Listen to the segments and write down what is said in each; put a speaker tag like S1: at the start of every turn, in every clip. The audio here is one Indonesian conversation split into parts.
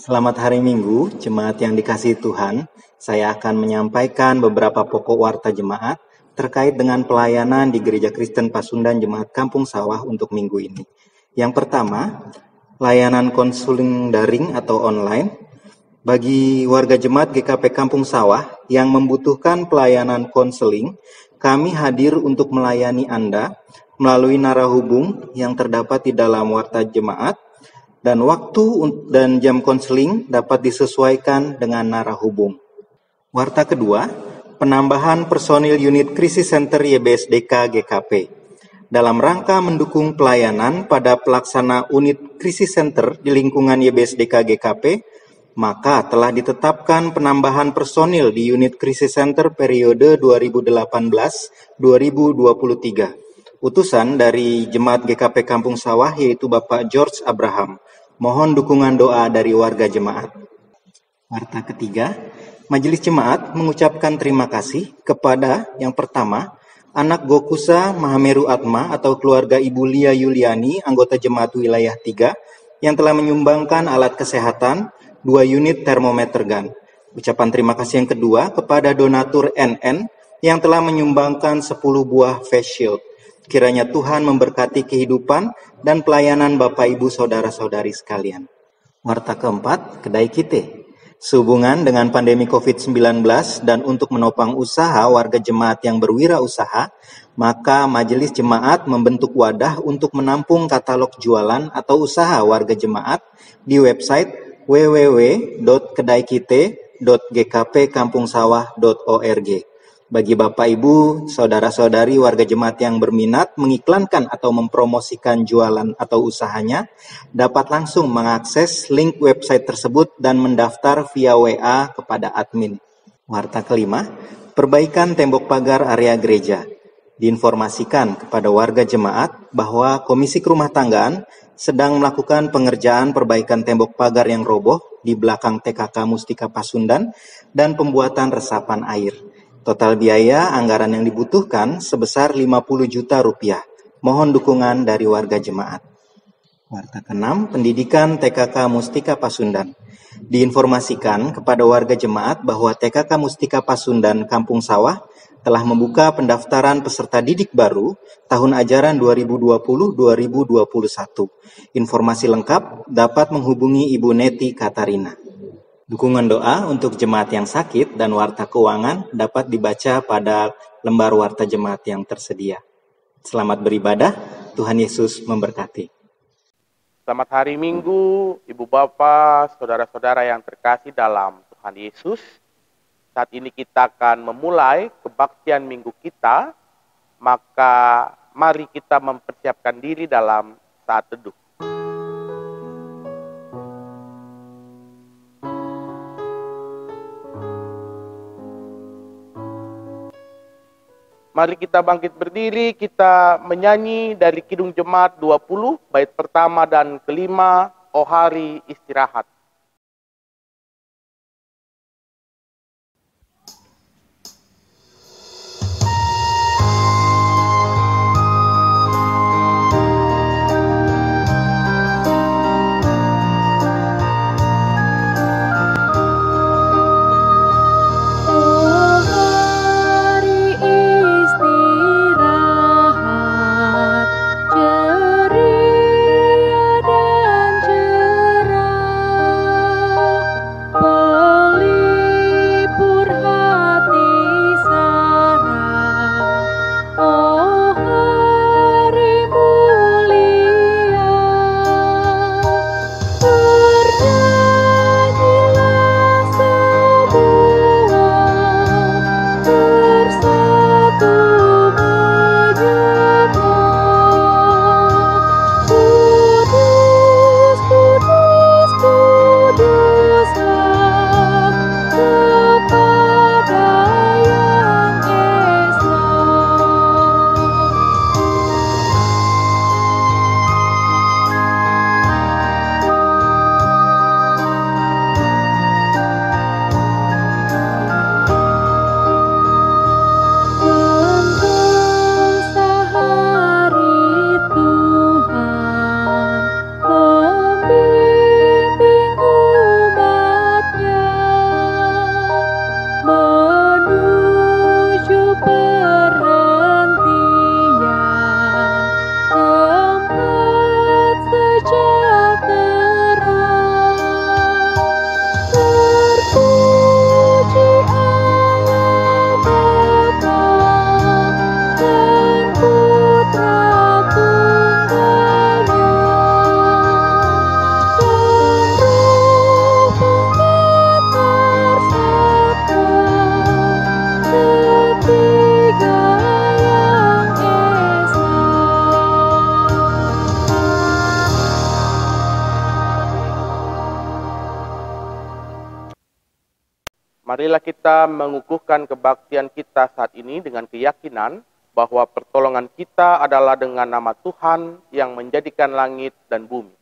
S1: Selamat hari Minggu, jemaat yang dikasihi Tuhan. Saya akan menyampaikan beberapa pokok warta jemaat terkait dengan pelayanan di Gereja Kristen Pasundan Jemaat Kampung Sawah untuk minggu ini. Yang pertama, layanan konseling daring atau online. Bagi warga jemaat GKP Kampung Sawah yang membutuhkan pelayanan konseling, kami hadir untuk melayani Anda melalui narahubung yang terdapat di dalam warta jemaat, dan waktu dan jam konseling dapat disesuaikan dengan narahubung. Warta kedua, penambahan personil unit krisis center YBSDK GKP. Dalam rangka mendukung pelayanan pada pelaksana unit krisis center di lingkungan YBSDK GKP, maka telah ditetapkan penambahan personil di unit krisis center periode 2018-2023. Utusan dari Jemaat GKP Kampung Sawah yaitu Bapak George Abraham. Mohon dukungan doa dari warga jemaat. Warta ketiga, Majelis Jemaat mengucapkan terima kasih kepada yang pertama, anak Gokusa Mahameru Atma atau keluarga Ibu Lia Yuliani, anggota Jemaat Wilayah 3, yang telah menyumbangkan alat kesehatan 2 unit termometer gun. Ucapan terima kasih yang kedua kepada donatur NN yang telah menyumbangkan 10 buah face shield. Kiranya Tuhan memberkati kehidupan dan pelayanan Bapak Ibu Saudara-saudari sekalian. Warta keempat, Kedai Kite. Sehubungan dengan pandemi COVID-19 dan untuk menopang usaha warga jemaat yang berwirausaha, maka Majelis Jemaat membentuk wadah untuk menampung katalog jualan atau usaha warga jemaat di website www.kedaikite.gkpkampungsawah.org. Bagi Bapak Ibu, Saudara-saudari warga jemaat yang berminat mengiklankan atau mempromosikan jualan atau usahanya, dapat langsung mengakses link website tersebut dan mendaftar via WA kepada admin. Warta kelima, perbaikan tembok pagar area gereja. Diinformasikan kepada warga jemaat bahwa Komisi Kerumah Tanggaan sedang melakukan pengerjaan perbaikan tembok pagar yang roboh di belakang TKK Mustika Pasundan dan pembuatan resapan air. Total biaya anggaran yang dibutuhkan sebesar 50 juta rupiah. Mohon dukungan dari warga jemaat. Warta keenam, pendidikan TKK Mustika Pasundan. Diinformasikan kepada warga jemaat bahwa TKK Mustika Pasundan Kampung Sawah telah membuka pendaftaran peserta didik baru tahun ajaran 2020-2021. Informasi lengkap dapat menghubungi Ibu Neti Katarina. Dukungan doa untuk jemaat yang sakit dan warta keuangan dapat dibaca pada lembar warta jemaat yang tersedia. Selamat beribadah, Tuhan Yesus memberkati.
S2: Selamat hari Minggu, Ibu Bapak, Saudara-saudara yang terkasih dalam Tuhan Yesus. Saat ini kita akan memulai kebaktian minggu kita, maka mari kita mempersiapkan diri dalam saat teduh. Mari kita bangkit berdiri, kita menyanyi dari Kidung Jemaat 20, bait pertama dan kelima, O Hari Istirahat.
S3: Ceria dan cerah.
S2: Marilah kita mengukuhkan kebaktian kita saat ini dengan keyakinan bahwa pertolongan kita adalah dengan nama Tuhan yang menjadikan langit dan bumi.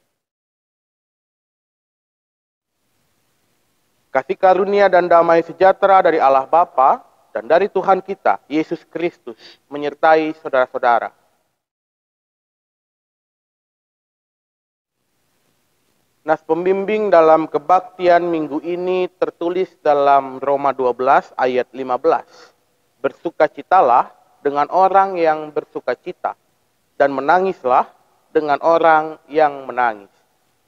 S2: Kasih karunia dan damai sejahtera dari Allah Bapa dan dari Tuhan kita, Yesus Kristus, menyertai saudara-saudara. Nas pembimbing dalam kebaktian minggu ini tertulis dalam Roma 12 ayat 15. Bersukacitalah dengan orang yang bersukacita, dan menangislah dengan orang yang menangis.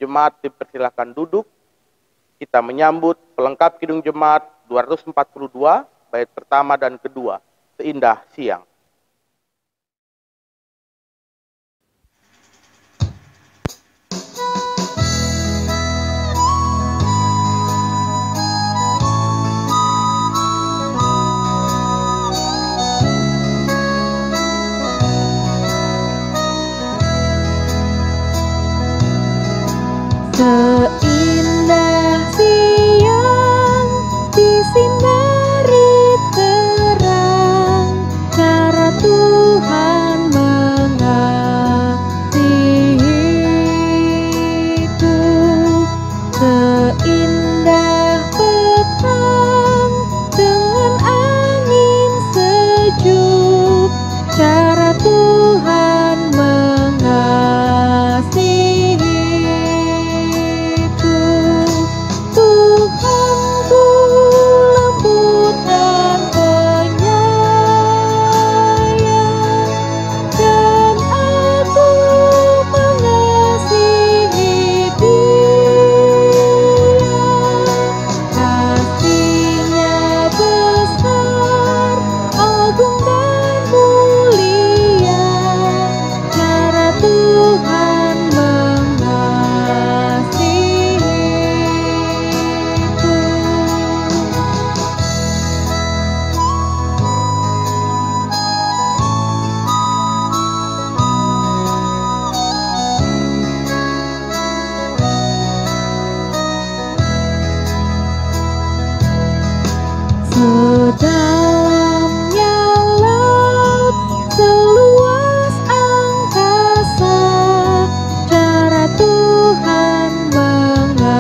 S2: Jemaat dipersilakan duduk. Kita menyambut pelengkap Kidung Jemaat 242, bait pertama dan kedua, Seindah Siang.
S3: Seindah siang disinari terang, cara Tuhan mengasihiku. Seindah petang dengan angin sejuk, cara Tuhan mengasihiku. Tuhanku lembut dan penyayang, dan aku mengasihi Dia. Kasih-Nya besar, agung dan mulia, cara Tuhan mengasihiku. Sedalamnya laut, seluas angkasa, cara Tuhan mengasihiku.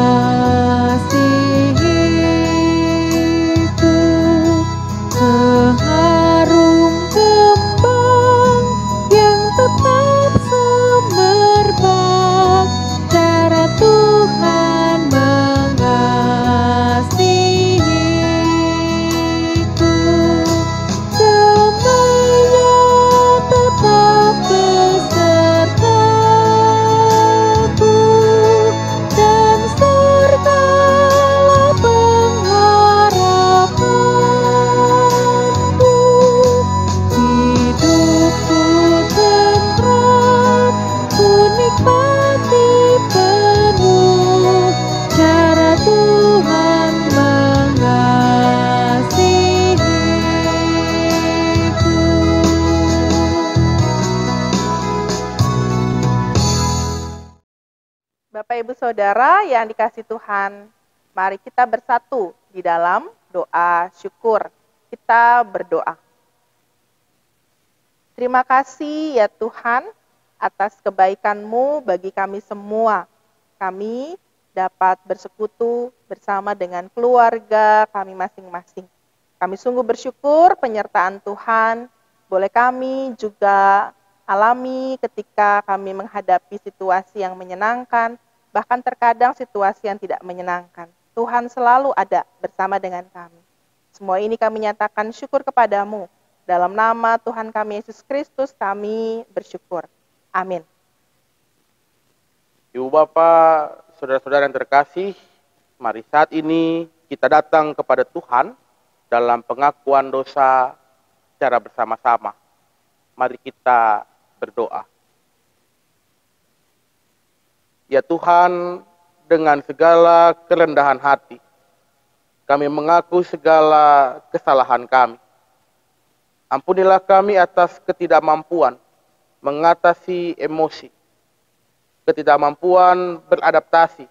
S3: Seharum kembang yang tetap semerbak, cara Tuhan mengasihiku. Damai-Nya tetap besertaku, dan sertalah pengharapanku. Hidupku tentram, ku nikmati penuh, cara Tuhan mengasihiku.
S4: Bapak Ibu Saudara yang dikasihi Tuhan, mari kita bersatu di dalam doa syukur. Kita berdoa. Terima kasih ya Tuhan atas kebaikan-Mu bagi kami semua. Kami dapat bersekutu bersama dengan keluarga kami masing-masing. Kami sungguh bersyukur penyertaan Tuhan. Boleh kami juga alami ketika kami menghadapi situasi yang menyenangkan, bahkan terkadang situasi yang tidak menyenangkan. Tuhan selalu ada bersama dengan kami. Semua ini kami nyatakan syukur kepadamu. Dalam nama Tuhan kami Yesus Kristus kami bersyukur. Amin.
S2: Ibu Bapak, saudara-saudara yang terkasih, mari saat ini kita datang kepada Tuhan dalam pengakuan dosa secara bersama-sama. Mari kita berdoa. Ya Tuhan, dengan segala kerendahan hati, kami mengaku segala kesalahan kami. Ampunilah kami atas ketidakmampuan mengatasi emosi, ketidakmampuan beradaptasi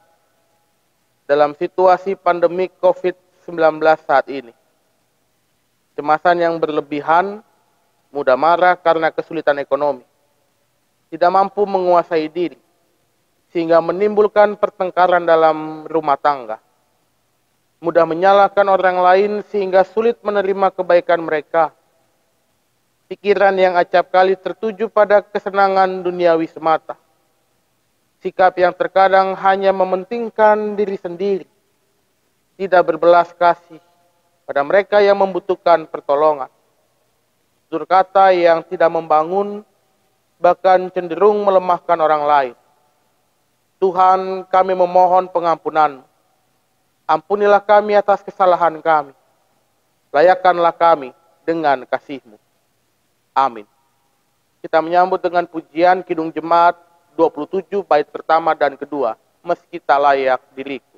S2: dalam situasi pandemi COVID-19 COVID-19 saat ini. Kecemasan yang berlebihan, mudah marah karena kesulitan ekonomi, tidak mampu menguasai diri, sehingga menimbulkan pertengkaran dalam rumah tangga, mudah menyalahkan orang lain sehingga sulit menerima kebaikan mereka, pikiran yang acap kali tertuju pada kesenangan duniawi semata, sikap yang terkadang hanya mementingkan diri sendiri, tidak berbelas kasih pada mereka yang membutuhkan pertolongan, tutur kata yang tidak membangun, bahkan cenderung melemahkan orang lain. Tuhan, kami memohon pengampunan-Mu. Ampunilah kami atas kesalahan kami. Layakkanlah kami dengan kasih-Mu. Amin. Kita menyambut dengan pujian Kidung Jemaat 27 bait pertama dan kedua, Meski Tak Layak Diriku.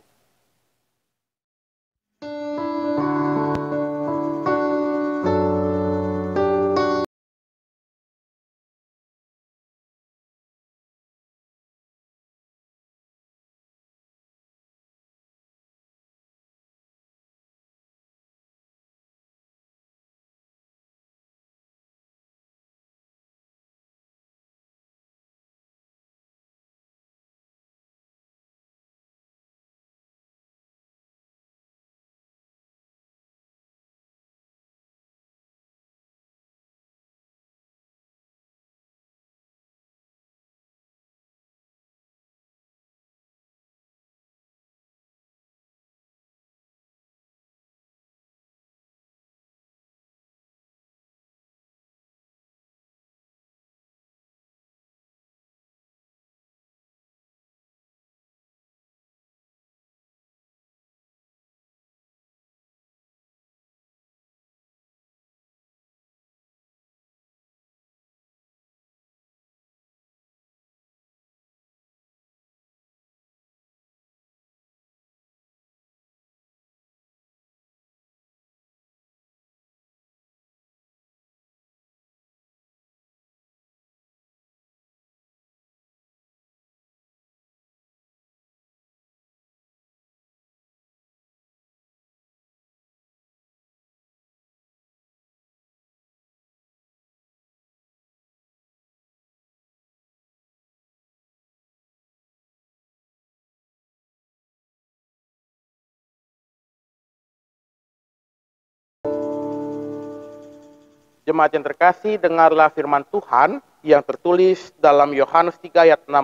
S2: Jemaat yang terkasih, dengarlah firman Tuhan yang tertulis dalam Yohanes 3 ayat 16.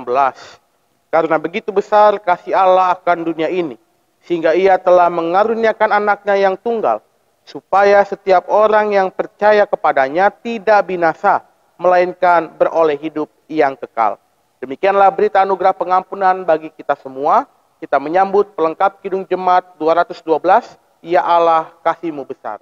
S2: Karena begitu besar kasih Allah akan dunia ini, sehingga Ia telah mengaruniakan anaknya yang tunggal, supaya setiap orang yang percaya kepadanya tidak binasa, melainkan beroleh hidup yang kekal. Demikianlah berita anugerah pengampunan bagi kita semua. Kita menyambut pelengkap Kidung Jemaat 212, Ya Allah kasih-Mu besar.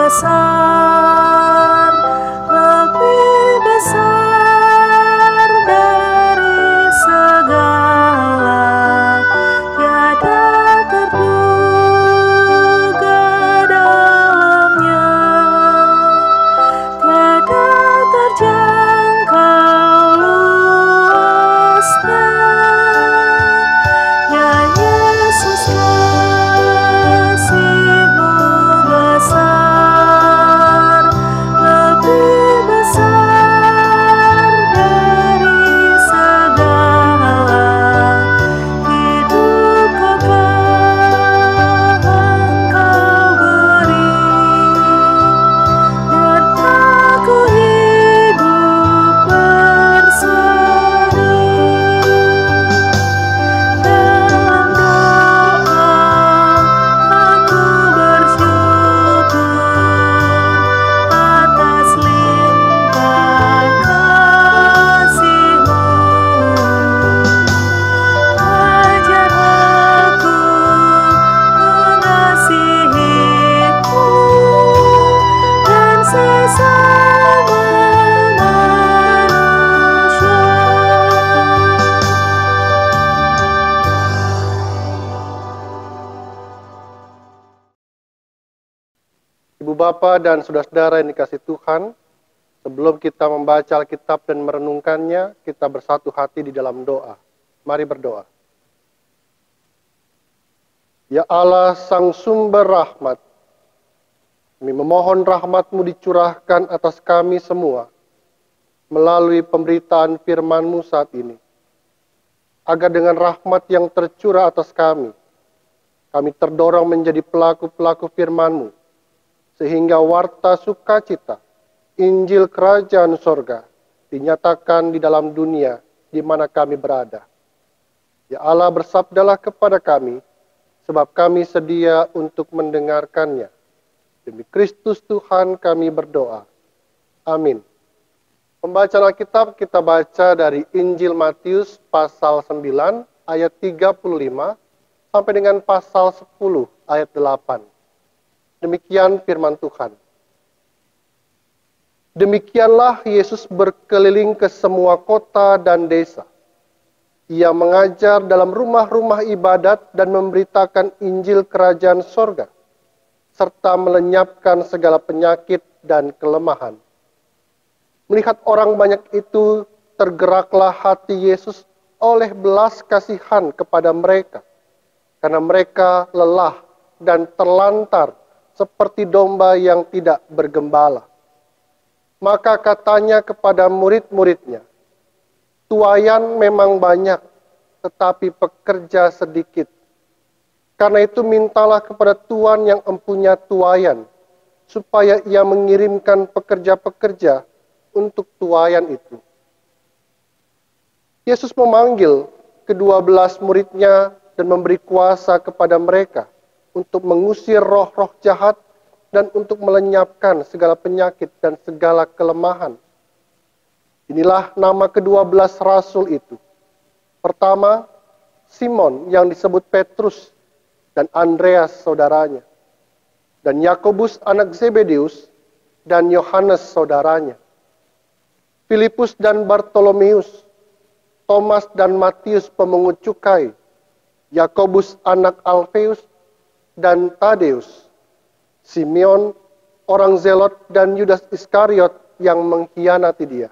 S3: Besar, lebih besar.
S5: Ibu Bapa dan saudara-saudara yang dikasihi Tuhan, sebelum kita membaca Alkitab dan merenungkannya, kita bersatu hati di dalam doa. Mari berdoa. Ya Allah, Sang Sumber Rahmat, kami memohon rahmat-Mu dicurahkan atas kami semua melalui pemberitaan firman-Mu saat ini. Agar dengan rahmat yang tercurah atas kami terdorong menjadi pelaku-pelaku firman-Mu, sehingga warta sukacita, Injil Kerajaan Sorga, dinyatakan di dalam dunia di mana kami berada. Ya Allah, bersabdalah kepada kami, sebab kami sedia untuk mendengarkannya. Demi Kristus Tuhan kami berdoa. Amin. Pembacaan Alkitab kita baca dari Injil Matius pasal 9 ayat 35 sampai dengan pasal 10 ayat 8. Demikian firman Tuhan. Demikianlah Yesus berkeliling ke semua kota dan desa. Ia mengajar dalam rumah-rumah ibadat dan memberitakan Injil Kerajaan Sorga, serta melenyapkan segala penyakit dan kelemahan. Melihat orang banyak itu, tergeraklah hati Yesus oleh belas kasihan kepada mereka, karena mereka lelah dan terlantar seperti domba yang tidak bergembala. Maka katanya kepada murid-muridnya, tuaian memang banyak, tetapi pekerja sedikit. Karena itu mintalah kepada Tuhan yang empunya tuaian, supaya ia mengirimkan pekerja-pekerja untuk tuaian itu. Yesus memanggil ke-12 muridnya dan memberi kuasa kepada mereka untuk mengusir roh-roh jahat dan untuk melenyapkan segala penyakit dan segala kelemahan. Inilah nama ke-12 rasul itu. Pertama, Simon yang disebut Petrus dan Andreas saudaranya, dan Yakobus anak Zebedeus dan Yohanes saudaranya, Filipus dan Bartolomeus, Thomas dan Matius pemungut cukai, Yakobus anak Alfeus dan Tadeus, Simeon orang Zelot dan Yudas Iskariot yang mengkhianati dia.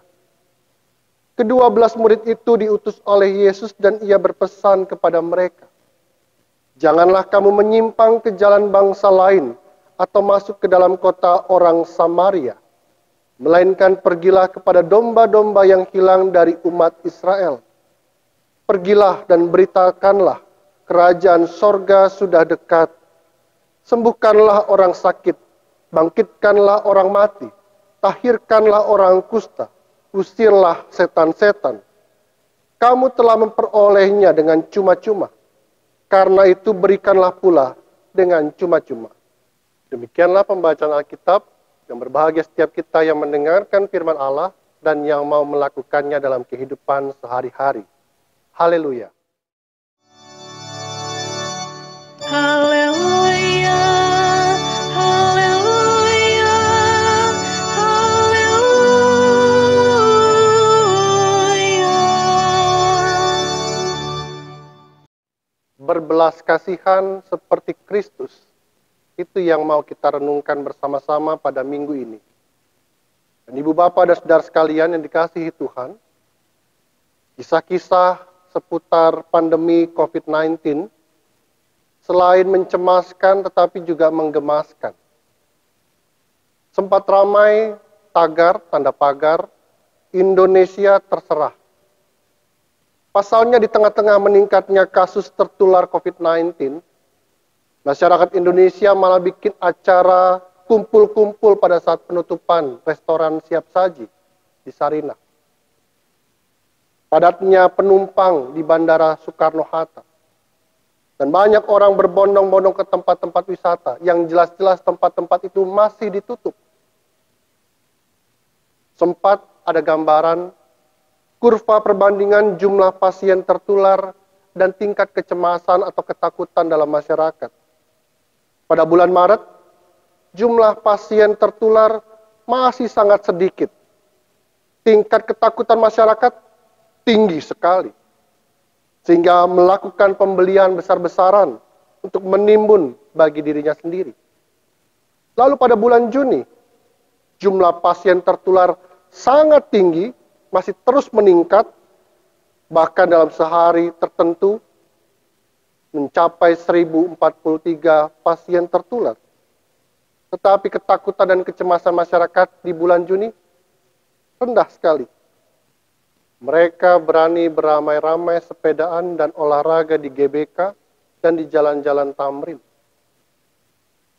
S5: Ke-12 murid itu diutus oleh Yesus dan ia berpesan kepada mereka, janganlah kamu menyimpang ke jalan bangsa lain atau masuk ke dalam kota orang Samaria, melainkan pergilah kepada domba-domba yang hilang dari umat Israel. Pergilah dan beritakanlah, kerajaan sorga sudah dekat. Sembuhkanlah orang sakit, bangkitkanlah orang mati, tahirkanlah orang kusta, usirlah setan-setan. Kamu telah memperolehnya dengan cuma-cuma, karena itu berikanlah pula dengan cuma-cuma. Demikianlah pembacaan Alkitab. Yang berbahagia setiap kita yang mendengarkan firman Allah dan yang mau melakukannya dalam kehidupan sehari-hari. Haleluya.
S3: Haleluya, haleluya, haleluya.
S5: Berbelas kasihan seperti Kristus, itu yang mau kita renungkan bersama-sama pada minggu ini. Dan Ibu Bapak dan Saudara sekalian yang dikasihi Tuhan, kisah-kisah seputar pandemi COVID-19 selain mencemaskan tetapi juga menggemaskan. Sempat ramai tagar, tanda pagar, Indonesia terserah. Pasalnya di tengah-tengah meningkatnya kasus tertular COVID-19, masyarakat Indonesia malah bikin acara kumpul-kumpul pada saat penutupan restoran siap saji di Sarinah. Padatnya penumpang di Bandara Soekarno-Hatta. Dan banyak orang berbondong-bondong ke tempat-tempat wisata yang jelas-jelas tempat-tempat itu masih ditutup. Sempat ada gambaran kurva perbandingan jumlah pasien tertular dan tingkat kecemasan atau ketakutan dalam masyarakat. Pada bulan Maret, jumlah pasien tertular masih sangat sedikit. Tingkat ketakutan masyarakat tinggi sekali. Sehingga melakukan pembelian besar-besaran untuk menimbun bagi dirinya sendiri. Lalu pada bulan Juni, jumlah pasien tertular sangat tinggi, masih terus meningkat, bahkan dalam sehari tertentu mencapai 1043 pasien tertular. Tetapi ketakutan dan kecemasan masyarakat di bulan Juni rendah sekali. Mereka berani beramai-ramai sepedaan dan olahraga di GBK dan di jalan-jalan Tamrin.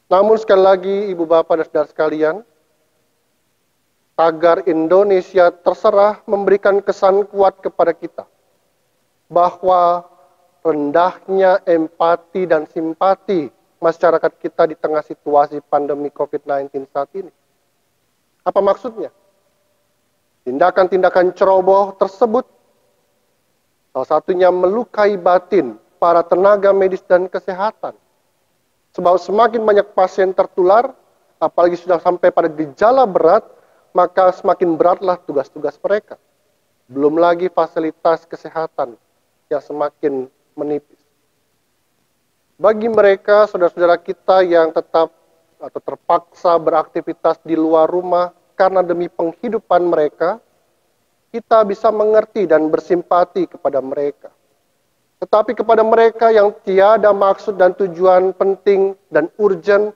S5: Namun sekali lagi, Ibu Bapak dan Saudara sekalian, tagar Indonesia Terserah memberikan kesan kuat kepada kita bahwa rendahnya empati dan simpati masyarakat kita di tengah situasi pandemi COVID-19 saat ini. Apa maksudnya? Tindakan-tindakan ceroboh tersebut salah satunya melukai batin para tenaga medis dan kesehatan. Sebab semakin banyak pasien tertular, apalagi sudah sampai pada gejala berat, maka semakin beratlah tugas-tugas mereka. Belum lagi fasilitas kesehatan yang semakin menipis. Bagi mereka, saudara-saudara kita yang tetap atau terpaksa beraktivitas di luar rumah karena demi penghidupan mereka, kita bisa mengerti dan bersimpati kepada mereka. Tetapi kepada mereka yang tiada maksud dan tujuan penting dan urgen,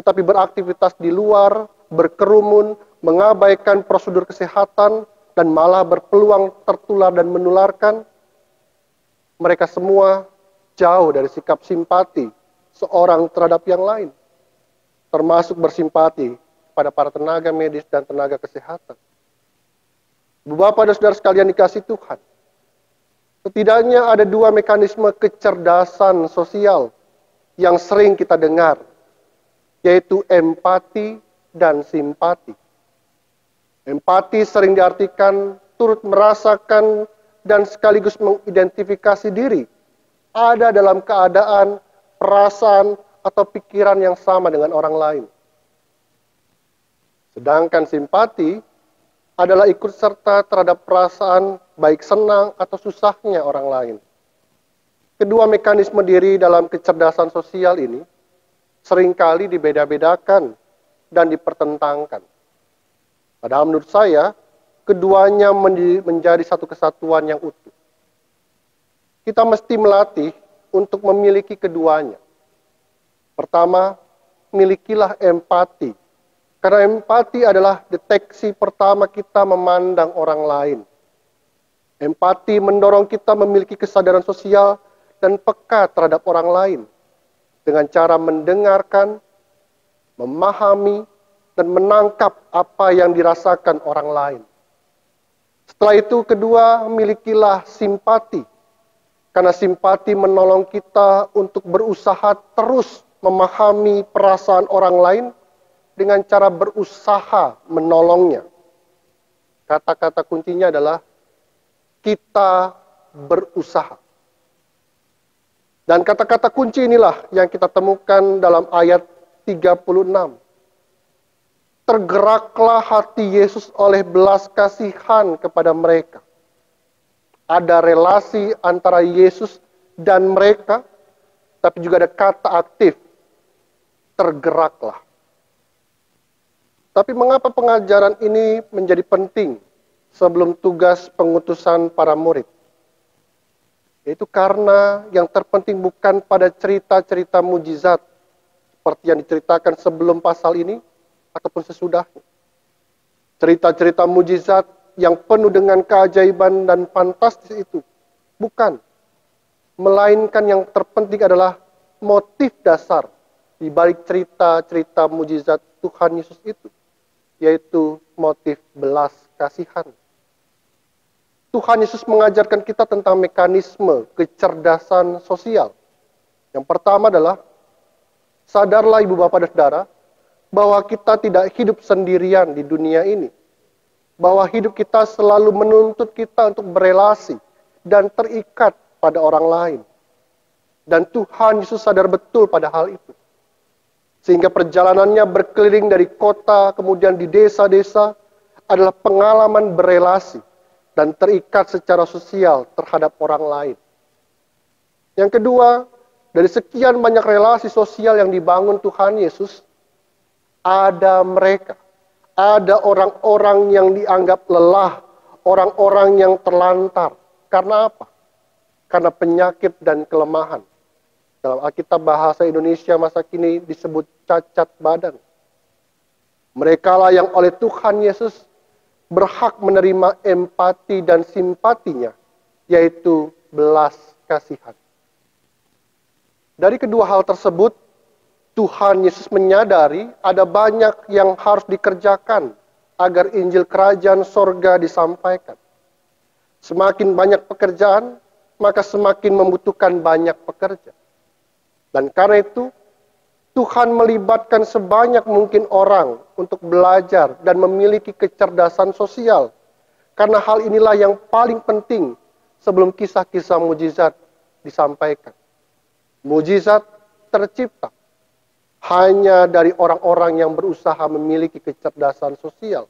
S5: tetapi beraktivitas di luar, berkerumun, mengabaikan prosedur kesehatan, dan malah berpeluang tertular dan menularkan, mereka semua jauh dari sikap simpati seorang terhadap yang lain, termasuk bersimpati pada para tenaga medis dan tenaga kesehatan. Bapak dan saudara sekalian dikasihi Tuhan, setidaknya ada dua mekanisme kecerdasan sosial yang sering kita dengar, yaitu empati dan simpati. Empati sering diartikan turut merasakan dan sekaligus mengidentifikasi diri ada dalam keadaan, perasaan, atau pikiran yang sama dengan orang lain. Sedangkan simpati adalah ikut serta terhadap perasaan baik senang atau susahnya orang lain. Kedua mekanisme diri dalam kecerdasan sosial ini seringkali dibeda-bedakan dan dipertentangkan. Padahal menurut saya, keduanya menjadi satu kesatuan yang utuh. Kita mesti melatih untuk memiliki keduanya. Pertama, milikilah empati. Karena empati adalah deteksi pertama kita memandang orang lain. Empati mendorong kita memiliki kesadaran sosial dan peka terhadap orang lain dengan cara mendengarkan, memahami, dan menangkap apa yang dirasakan orang lain. Setelah itu, kedua, milikilah simpati. Karena simpati menolong kita untuk berusaha terus memahami perasaan orang lain dengan cara berusaha menolongnya. Kata-kata kuncinya adalah kita berusaha. Dan kata-kata kunci inilah yang kita temukan dalam ayat 36. Tergeraklah hati Yesus oleh belas kasihan kepada mereka. Ada relasi antara Yesus dan mereka, tapi juga ada kata aktif, tergeraklah. Tapi mengapa pengajaran ini menjadi penting sebelum tugas pengutusan para murid? Yaitu karena yang terpenting bukan pada cerita-cerita mujizat seperti yang diceritakan sebelum pasal ini ataupun sesudahnya. Cerita-cerita mujizat yang penuh dengan keajaiban dan fantastis itu bukan, melainkan yang terpenting adalah motif dasar di balik cerita-cerita mujizat Tuhan Yesus itu, yaitu motif belas kasihan. Tuhan Yesus mengajarkan kita tentang mekanisme kecerdasan sosial. Yang pertama adalah, sadarlah ibu bapak dan saudara, bahwa kita tidak hidup sendirian di dunia ini. Bahwa hidup kita selalu menuntut kita untuk berelasi dan terikat pada orang lain. Dan Tuhan Yesus sadar betul pada hal itu. Sehingga perjalanannya berkeliling dari kota, kemudian di desa-desa, adalah pengalaman berelasi dan terikat secara sosial terhadap orang lain. Yang kedua, dari sekian banyak relasi sosial yang dibangun Tuhan Yesus, ada mereka. Ada orang-orang yang dianggap lelah, orang-orang yang terlantar. Karena apa? Karena penyakit dan kelemahan. Dalam Alkitab bahasa Indonesia masa kini disebut cacat badan. Mereka lah yang oleh Tuhan Yesus berhak menerima empati dan simpatinya, yaitu belas kasihan. Dari kedua hal tersebut, Tuhan Yesus menyadari ada banyak yang harus dikerjakan agar Injil Kerajaan Sorga disampaikan. Semakin banyak pekerjaan, maka semakin membutuhkan banyak pekerja. Dan karena itu, Tuhan melibatkan sebanyak mungkin orang untuk belajar dan memiliki kecerdasan sosial. Karena hal inilah yang paling penting sebelum kisah-kisah mujizat disampaikan. Mujizat tercipta hanya dari orang-orang yang berusaha memiliki kecerdasan sosial.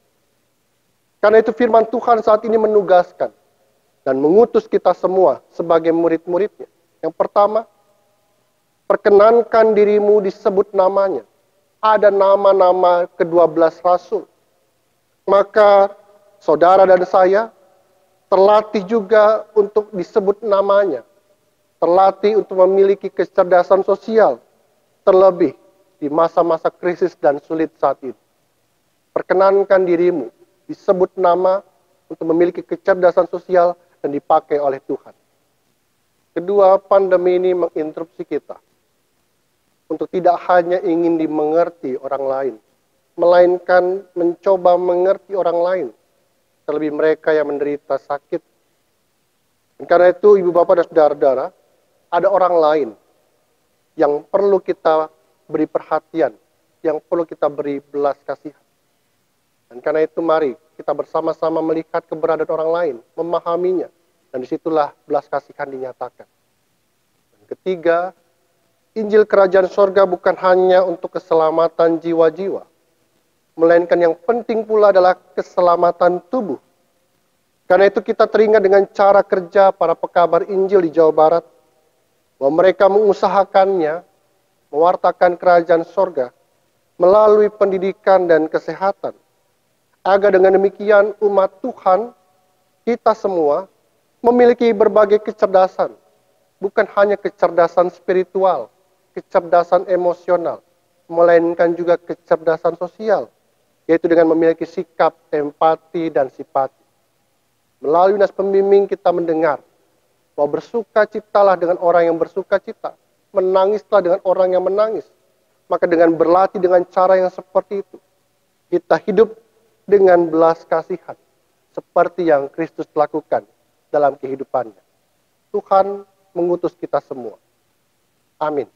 S5: Karena itu firman Tuhan saat ini menugaskan dan mengutus kita semua sebagai murid-muridnya. Yang pertama, perkenankan dirimu disebut namanya. Ada nama-nama ke-12 rasul. Maka saudara dan saya terlatih juga untuk disebut namanya. Terlatih untuk memiliki kecerdasan sosial. Terlebih di masa-masa krisis dan sulit saat ini. Perkenankan dirimu disebut nama untuk memiliki kecerdasan sosial dan dipakai oleh Tuhan. Kedua, pandemi ini menginterupsi kita untuk tidak hanya ingin dimengerti orang lain, melainkan mencoba mengerti orang lain, terlebih mereka yang menderita sakit. Dan karena itu, ibu bapak dan saudara-saudara, ada orang lain yang perlu kita beri perhatian, yang perlu kita beri belas kasihan. Dan karena itu mari kita bersama-sama melihat keberadaan orang lain, memahaminya, dan disitulah belas kasihan dinyatakan. Dan ketiga, Injil Kerajaan Sorga bukan hanya untuk keselamatan jiwa-jiwa, melainkan yang penting pula adalah keselamatan tubuh. Karena itu kita teringat dengan cara kerja para pekabar Injil di Jawa Barat, bahwa mereka mengusahakannya, mewartakan kerajaan sorga, melalui pendidikan dan kesehatan. Agar dengan demikian umat Tuhan, kita semua, memiliki berbagai kecerdasan. Bukan hanya kecerdasan spiritual, kecerdasan emosional, melainkan juga kecerdasan sosial, yaitu dengan memiliki sikap, empati, dan simpati. Melalui nas pembimbing kita mendengar, bahwa bersukacitalah dengan orang yang bersukacita, menangislah dengan orang yang menangis. Maka dengan berlatih dengan cara yang seperti itu, kita hidup dengan belas kasihan, seperti yang Kristus lakukan dalam kehidupannya. Tuhan mengutus kita semua. Amin.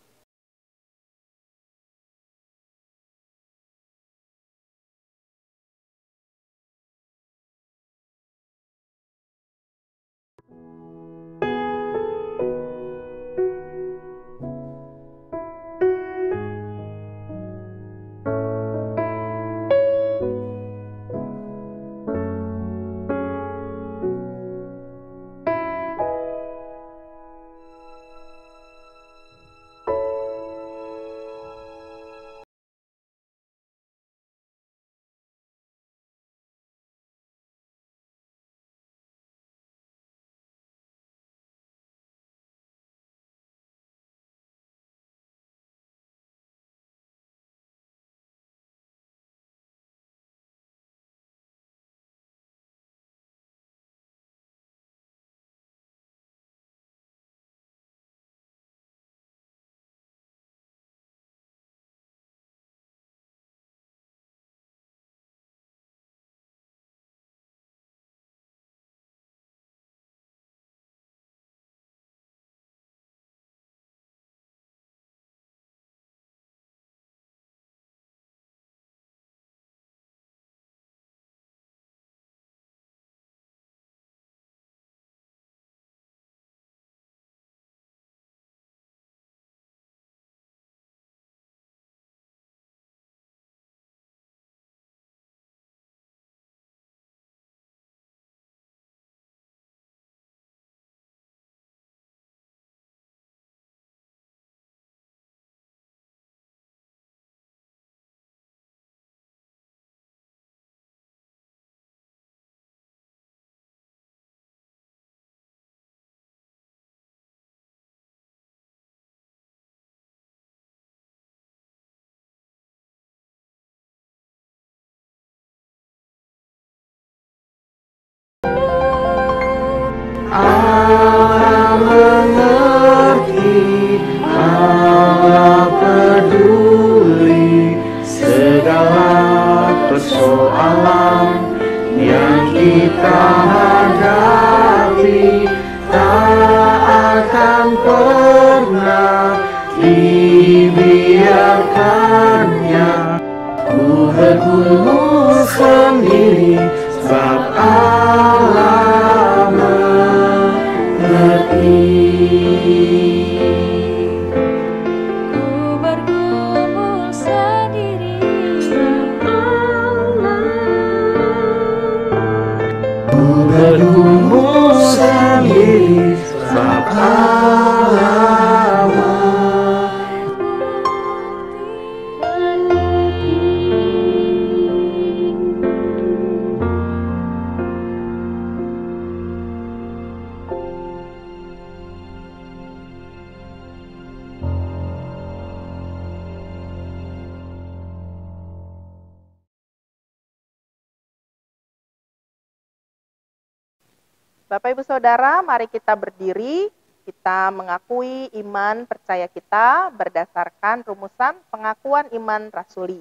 S4: Bapak Ibu Saudara, mari kita berdiri, kita mengakui iman percaya kita berdasarkan rumusan pengakuan iman rasuli.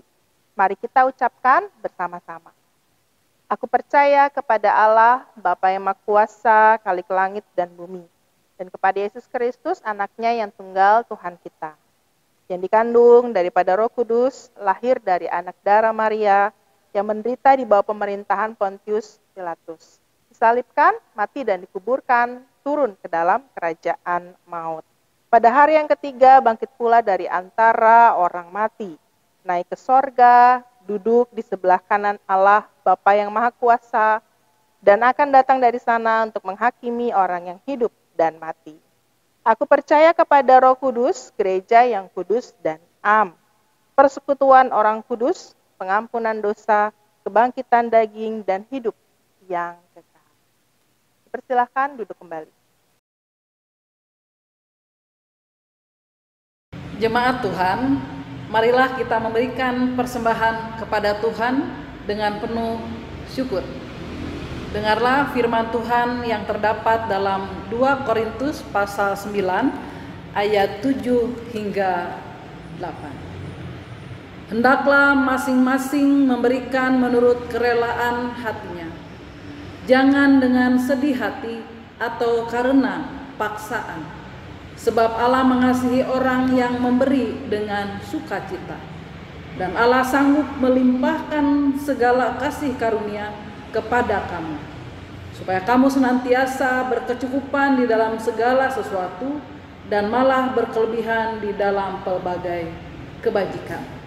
S4: Mari kita ucapkan bersama-sama. Aku percaya kepada Allah, Bapa yang Maha Kuasa, Khalik langit dan bumi, dan kepada Yesus Kristus, anaknya yang tunggal Tuhan kita, yang dikandung daripada Roh Kudus, lahir dari anak darah Maria, yang menderita di bawah pemerintahan Pontius Pilatus, disalibkan, mati dan dikuburkan, turun ke dalam kerajaan maut. Pada hari yang ketiga bangkit pula dari antara orang mati, naik ke sorga, duduk di sebelah kanan Allah Bapa yang Maha Kuasa, dan akan datang dari sana untuk menghakimi orang yang hidup dan mati. Aku percaya kepada Roh Kudus, gereja yang kudus dan am, persekutuan orang kudus, pengampunan dosa, kebangkitan daging, dan hidup yang kekal. Persilahkan duduk kembali.
S6: Jemaat Tuhan, marilah kita memberikan persembahan kepada Tuhan dengan penuh syukur. Dengarlah firman Tuhan yang terdapat dalam 2 Korintus pasal 9 ayat 7 hingga 8. Hendaklah masing-masing memberikan menurut kerelaan hatinya, jangan dengan sedih hati atau karena paksaan. Sebab Allah mengasihi orang yang memberi dengan sukacita, dan Allah sanggup melimpahkan segala kasih karunia kepada kamu, supaya kamu senantiasa berkecukupan di dalam segala sesuatu, dan malah berkelebihan di dalam pelbagai kebajikan.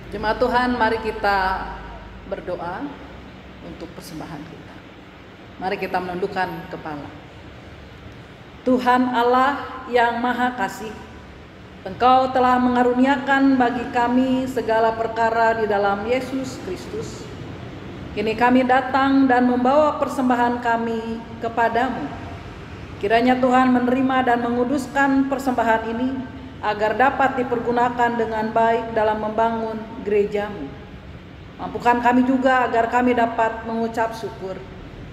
S6: Jemaat Tuhan, mari kita berdoa untuk persembahan kita. Mari kita menundukkan kepala. Tuhan Allah yang Maha Kasih, Engkau telah mengaruniakan bagi kami segala perkara di dalam Yesus Kristus. Kini kami datang dan membawa persembahan kami kepadamu. Kiranya Tuhan menerima dan menguduskan persembahan ini, agar dapat dipergunakan dengan baik dalam membangun gerejamu. Mampukan kami juga agar kami dapat mengucap syukur,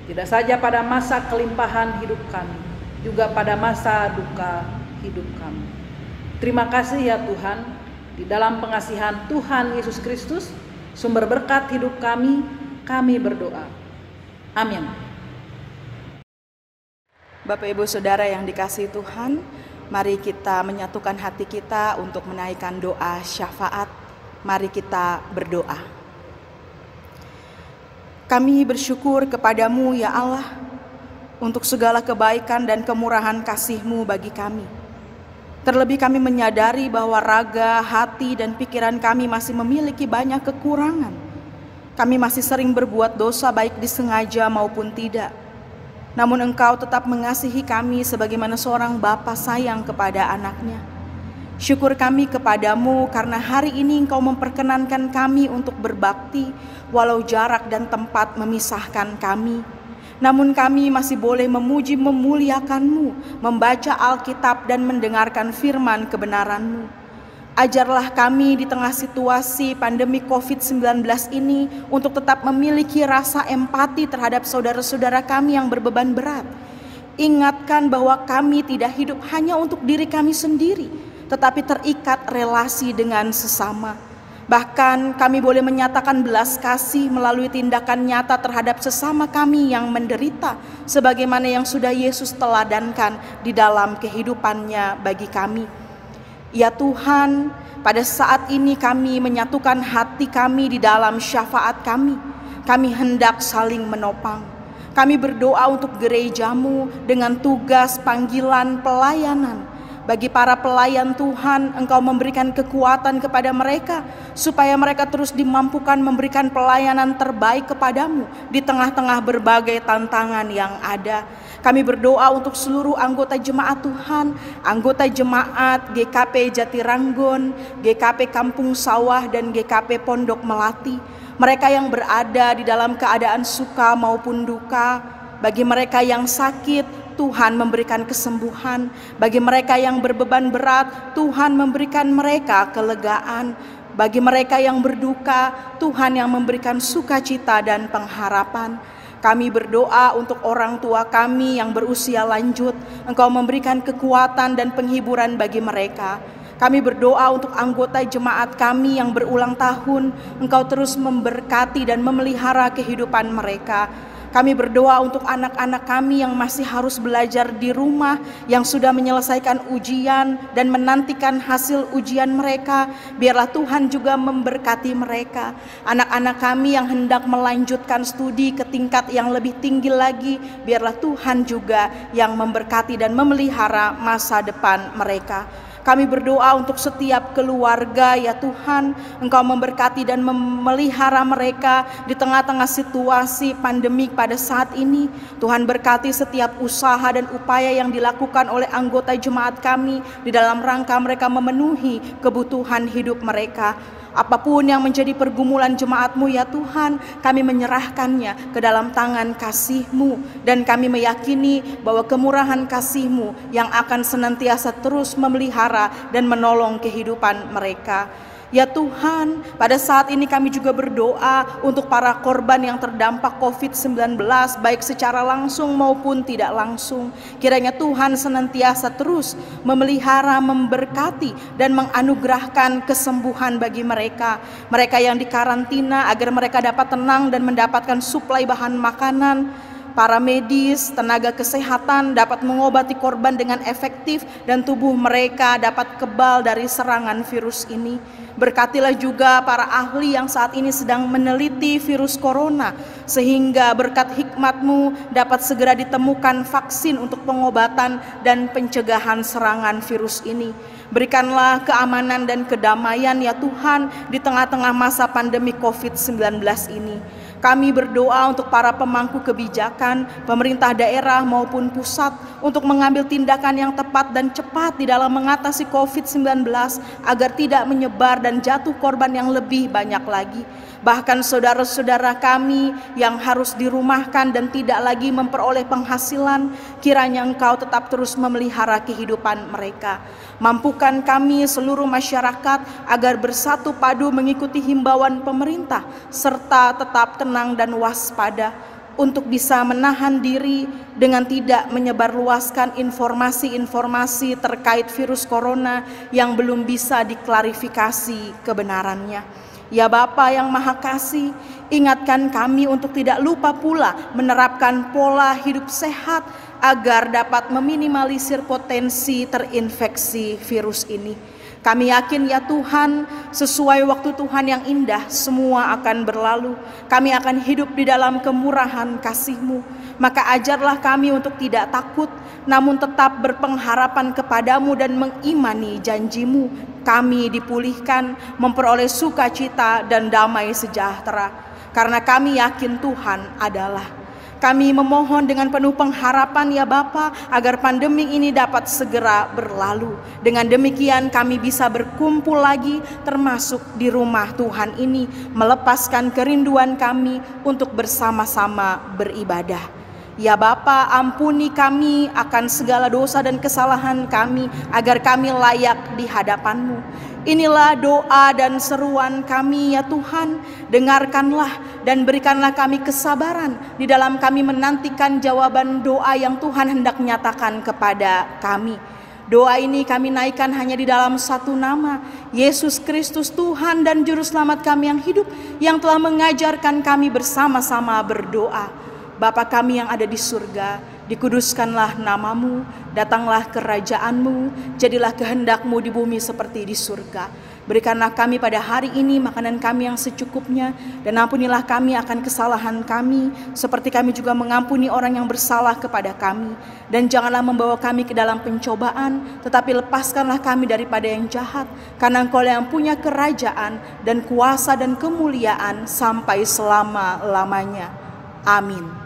S6: tidak saja pada masa kelimpahan hidup kami, juga pada masa duka hidup kami. Terima kasih ya Tuhan, di dalam pengasihan Tuhan Yesus Kristus, sumber berkat hidup kami berdoa. Amin.
S7: Bapak Ibu Saudara yang dikasihi Tuhan, mari kita menyatukan hati kita untuk menaikkan doa syafaat. Mari kita berdoa. Kami bersyukur kepadamu ya Allah, untuk segala kebaikan dan kemurahan kasih-Mu bagi kami. Terlebih kami menyadari bahwa raga, hati, dan pikiran kami masih memiliki banyak kekurangan. Kami masih sering berbuat dosa baik disengaja maupun tidak. namun Engkau tetap mengasihi kami sebagaimana seorang bapa sayang kepada anaknya. Syukur kami kepadamu karena hari ini Engkau memperkenankan kami untuk berbakti walau jarak dan tempat memisahkan kami. Namun kami masih boleh memuji memuliakan-Mu, membaca Alkitab dan mendengarkan firman kebenaran-Mu. Ajarlah kami di tengah situasi pandemi COVID-19 ini untuk tetap memiliki rasa empati terhadap saudara-saudara kami yang berbeban berat. Ingatkan bahwa kami tidak hidup hanya untuk diri kami sendiri, tetapi terikat relasi dengan sesama. Bahkan kami boleh menyatakan belas kasih melalui tindakan nyata terhadap sesama kami yang menderita, sebagaimana yang sudah Yesus teladankan di dalam kehidupannya bagi kami. Ya Tuhan, pada saat ini kami menyatukan hati kami di dalam syafaat kami. Kami hendak saling menopang. Kami berdoa untuk gereja-Mu dengan tugas panggilan pelayanan. Bagi para pelayan Tuhan, Engkau memberikan kekuatan kepada mereka, supaya mereka terus dimampukan memberikan pelayanan terbaik kepadamu di tengah-tengah berbagai tantangan yang ada. Kami berdoa untuk seluruh anggota jemaat Tuhan, anggota jemaat GKP Jatiranggon, GKP Kampung Sawah, dan GKP Pondok Melati. Mereka yang berada di dalam keadaan suka maupun duka. Bagi mereka yang sakit, Tuhan memberikan kesembuhan. Bagi mereka yang berbeban berat, Tuhan memberikan mereka kelegaan. Bagi mereka yang berduka, Tuhan yang memberikan sukacita dan pengharapan. Kami berdoa untuk orang tua kami yang berusia lanjut. Engkau memberikan kekuatan dan penghiburan bagi mereka. Kami berdoa untuk anggota jemaat kami yang berulang tahun. Engkau terus memberkati dan memelihara kehidupan mereka. Kami berdoa untuk anak-anak kami yang masih harus belajar di rumah, yang sudah menyelesaikan ujian dan menantikan hasil ujian mereka. Biarlah Tuhan juga memberkati mereka. Anak-anak kami yang hendak melanjutkan studi ke tingkat yang lebih tinggi lagi, biarlah Tuhan juga yang memberkati dan memelihara masa depan mereka. Kami berdoa untuk setiap keluarga, ya Tuhan, Engkau memberkati dan memelihara mereka di tengah-tengah situasi pandemik pada saat ini. Tuhan berkati setiap usaha dan upaya yang dilakukan oleh anggota jemaat kami di dalam rangka mereka memenuhi kebutuhan hidup mereka. Apapun yang menjadi pergumulan jemaat-Mu, ya Tuhan, kami menyerahkannya ke dalam tangan kasih-Mu, dan kami meyakini bahwa kemurahan kasih-Mu yang akan senantiasa terus memelihara dan menolong kehidupan mereka. Ya Tuhan, pada saat ini kami juga berdoa untuk para korban yang terdampak COVID-19, baik secara langsung maupun tidak langsung. Kiranya Tuhan senantiasa terus memelihara, memberkati, dan menganugerahkan kesembuhan bagi mereka. Mereka yang dikarantina agar mereka dapat tenang dan mendapatkan suplai bahan makanan. Para medis, tenaga kesehatan dapat mengobati korban dengan efektif dan tubuh mereka dapat kebal dari serangan virus ini. Berkatilah juga para ahli yang saat ini sedang meneliti virus corona, sehingga berkat hikmat-Mu dapat segera ditemukan vaksin untuk pengobatan dan pencegahan serangan virus ini. Berikanlah keamanan dan kedamaian, ya Tuhan, di tengah-tengah masa pandemi COVID-19 ini. Kami berdoa untuk para pemangku kebijakan, pemerintah daerah maupun pusat, untuk mengambil tindakan yang tepat dan cepat di dalam mengatasi COVID-19 agar tidak menyebar dan jatuh korban yang lebih banyak lagi. Bahkan saudara-saudara kami yang harus dirumahkan dan tidak lagi memperoleh penghasilan, kiranya Engkau tetap terus memelihara kehidupan mereka. Mampukan kami seluruh masyarakat agar bersatu padu mengikuti himbauan pemerintah, serta tetap tenang dan waspada untuk bisa menahan diri dengan tidak menyebarluaskan informasi-informasi terkait virus corona yang belum bisa diklarifikasi kebenarannya. Ya Bapa yang Maha Kasih, ingatkan kami untuk tidak lupa pula menerapkan pola hidup sehat agar dapat meminimalisir potensi terinfeksi virus ini. Kami yakin, ya Tuhan, sesuai waktu Tuhan yang indah, semua akan berlalu. Kami akan hidup di dalam kemurahan kasih-Mu. Maka ajarlah kami untuk tidak takut, namun tetap berpengharapan kepadamu dan mengimani janji-Mu. Kami dipulihkan, memperoleh sukacita dan damai sejahtera. Karena kami yakin Tuhan adalah. Kami memohon dengan penuh pengharapan ya Bapa, agar pandemi ini dapat segera berlalu. Dengan demikian kami bisa berkumpul lagi, termasuk di rumah Tuhan ini, melepaskan kerinduan kami untuk bersama-sama beribadah. Ya Bapa, ampuni kami akan segala dosa dan kesalahan kami, agar kami layak di hadapan-Mu. Inilah doa dan seruan kami ya Tuhan. Dengarkanlah dan berikanlah kami kesabaran di dalam kami menantikan jawaban doa yang Tuhan hendak nyatakan kepada kami. Doa ini kami naikkan hanya di dalam satu nama, Yesus Kristus Tuhan dan Juru Selamat kami yang hidup, yang telah mengajarkan kami bersama-sama berdoa. Bapa kami yang ada di surga, dikuduskanlah namamu, datanglah kerajaan-Mu, jadilah kehendak-Mu di bumi seperti di surga. Berikanlah kami pada hari ini makanan kami yang secukupnya, dan ampunilah kami akan kesalahan kami, seperti kami juga mengampuni orang yang bersalah kepada kami. Dan janganlah membawa kami ke dalam pencobaan, tetapi lepaskanlah kami daripada yang jahat, karena Engkau yang punya kerajaan dan kuasa dan kemuliaan sampai selama-lamanya. Amin.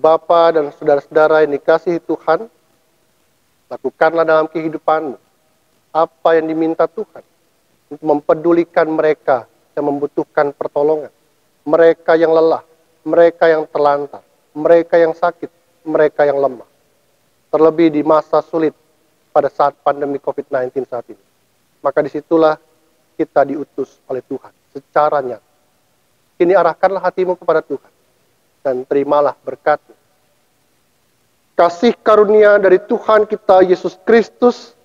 S5: Bapa dan saudara-saudara yang dikasihi Tuhan, lakukanlah dalam kehidupanmu apa yang diminta Tuhan untuk mempedulikan mereka yang membutuhkan pertolongan, mereka yang lelah, mereka yang terlantar, mereka yang sakit, mereka yang lemah. Terlebih di masa sulit pada saat pandemi COVID-19 saat ini. Maka disitulah kita diutus oleh Tuhan secara nyata. Kini arahkanlah hatimu kepada Tuhan dan terimalah berkat-Nya. Kasih karunia dari Tuhan kita Yesus Kristus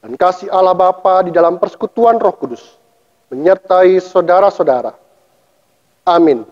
S5: dan kasih Allah Bapa di dalam persekutuan Roh Kudus menyertai saudara-saudara. Amin.